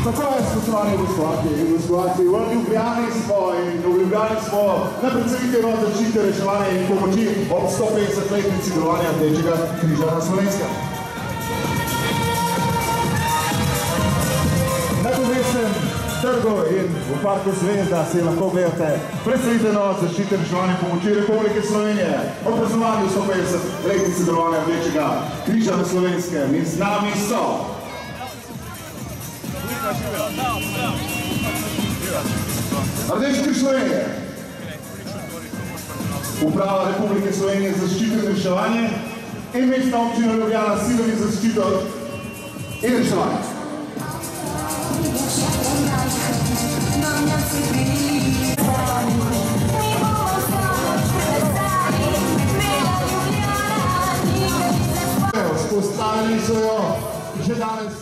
Tako je, spoštovani gostovalci, v Ljubljani smo na predstavitvi zaščite, reševanja in pomoči ob 150-letnici delovanja Rdečega križa na Slovenskem. Na Kongresnem trgu in v Parku Zvezda si lahko gledate predstavitev zaščite, reševanja in pomoči Republike Slovenije ob praznovanju 150-letnici delovanja Rdečega križa na Slovenskem. In z nami so Rdeči križ Slovenije, Uprava Republike Slovenije za zaščito in reševanje in Mestna občina Ljubljana s silami za zaščito in reševanje. Vzpostavili so jo že danes.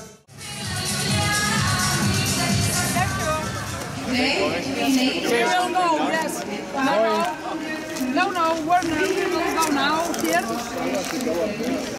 She will go, yes. No, we're not. We will go now, here.